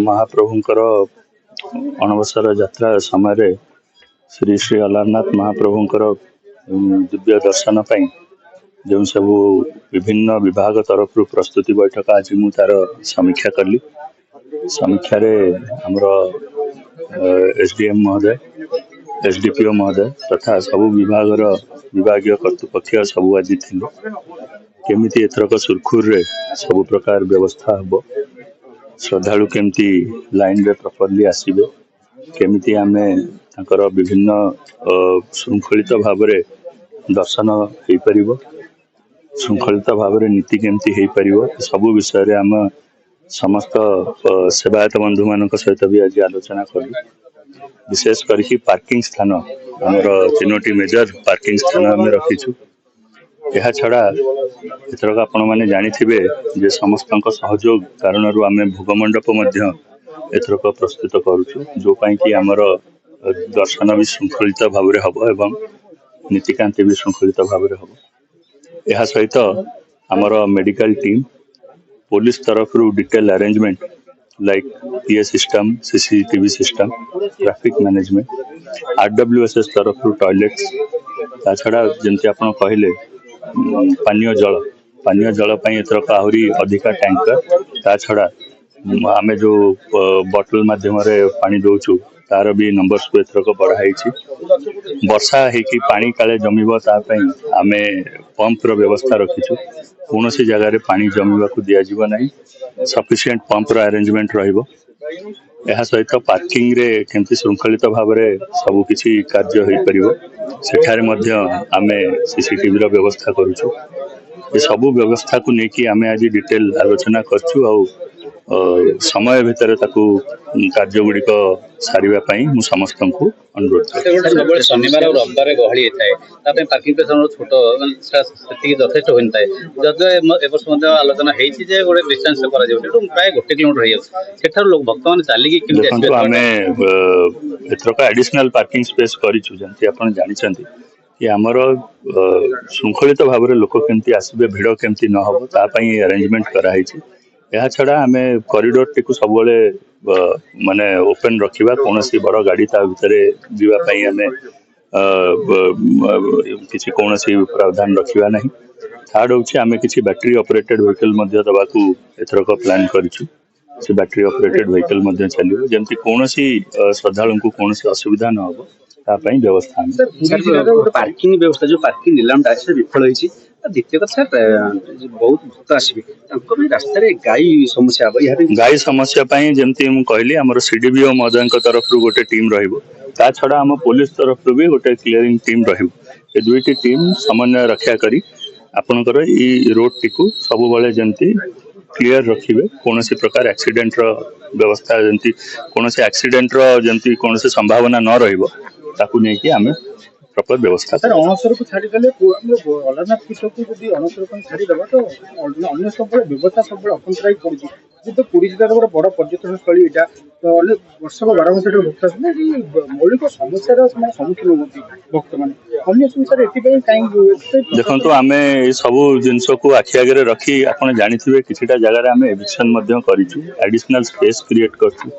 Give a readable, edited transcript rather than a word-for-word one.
महाप्रभुंकर अणबसर यात्रा समय श्री श्री अलारनाथ महाप्रभुंकर दिव्य दर्शन पाई जो सब विभिन्न विभाग तरफ प्रस्तुति बैठक आज मु तार समीक्षा कली। समीक्षा आमर एसडीएम महोदय एसडीपीओ महोदय तथा सब विभागीय कर्तृपक्ष सब आज थे केमिति एथरक सुरखुर रे सब प्रकार व्यवस्था हम श्रद्धालु केमती लाइन रे प्रॉपर्ली आसीबे केमिति आमे तांकर विभिन्न श्रृंखलित भाव रे दर्शन हो पारिबो श्रृंखलित भाव रे नीति केमती हो पारिबो सब विषय रे आम समस्त सेवायत बंधु मान सहित भी आज आलोचना करूँ। विशेष करके पार्किंग स्थान आमर 3टी मेजर पार्किंग स्थान आम रखीचु। यह छड़ा एथरक आपण मैंने जानिथिबे जे समस्त सहयोग कारण आम भोगमंडप एथरक प्रस्तुत करुचु जो पाई कि आमर दर्शन भी श्रृंखलित भाव में हम एवं नीतिकांति भी श्रृंखलित भाव में हम। यह सहित आमर मेडिकल टीम पुलिस तरफ detail arrangement like PA system CCTV system traffic management RWSS तरफ टॉयलेट्स ता छड़ा जंती आपण कहले पानीय जल पाई एथरक आहरी अधिका टैंकर ता छड़ा आम जो बॉटल माध्यम पानी दौचु तार भी नंबर्स को एथरक बढ़ाई वर्षा होगी पानी काले जमीब तापाई आम पंपर व्यवस्था रखीचु कौन सी जगह पानी जमीवा को दिज्व ना सफिशिएंट पंपर अरेंजमेंट रहा सहित पार्किंग रे केमती श्रृंखलित भाव में सब किसी कार्य हो पार सेठारे आम सीसीटीवी रो व्यवस्था करुचु। ये सब व्यवस्था को लेकिन आम आज डिटेल आलोचना करछु समय भितर कार्य गुड़िक सारे मु समस्त को अनुरोध कर शनिवार और रविवार गहली थाए पार्किंग छोट यथेष हो जब आलोचना गोटे डिस्टेंस प्राय 1 किलोमीटर हो भक्त मैंने चलिए आम एथरक एडिशनल पार्किंग स्पेस कर जानते कि आमर श्रृंखलित भाव में लोक केमती आसबे भिड़ केमती न हो तापाई अरेंजमेंट कराई। यह छड़ा आम कॉरिडोर टी सब माने ओपन रखा कौन सी बड़ गाड़ी ता भितर जावाई आम किसी कौन सी प्रावधान रखा ना। थर्ड हूँ आम किसी बैटरी ऑपरेटेड व्हीकल दवा को एथरक प्लान करूँ से बैटरी ऑपरेटेड व्हीकल चलो जमती कौन सी श्रद्धालु को कौन सी असुविधा न हो व्यवस्था पार्किंग व्यवस्था जो पार्किंग नीलामटा विफल होती द्वितीय कथा बहुत भक्त आसबे रास्ता गाई समस्या जमती कहली आम सीडीबीओ महोदय तरफ गोटे टीम रा छड़ा आम पुलिस तरफ भी गोटे क्लीयरिंग टीम ये दुईटी टीम समन्वय रक्षा करी आपणकर रोड टी सब बेले जमती क्लीयर रखिए कौन सी प्रकार एक्सीडेंट व्यवस्था जमती कौन सी एक्सीडेंट जमती कौन सी संभावना न रहिबो ताकू नहीं आम प्रॉपर व्यवस्था सर अणसर को छाड़ी देले अलारनाथ पीठ को यदि अणसर को छाड़ी देबा तो अन्य सब व्यवस्था सब अपंतराई पड़ी तो पुरी जिला गोटे बड़ पर्यटन स्थली एटा तो अनेक वर्ष 12 वर्ष भक्त मौलिक समस्या सम्मुखीन होती भक्त मैंने अन्य संसार एथि कहीं देखो आम सब जिनस को आखि आगे रखी आप जानी किसी जगह आम एविक्शन करूँ एडिशनल स्पेस क्रिएट करूँ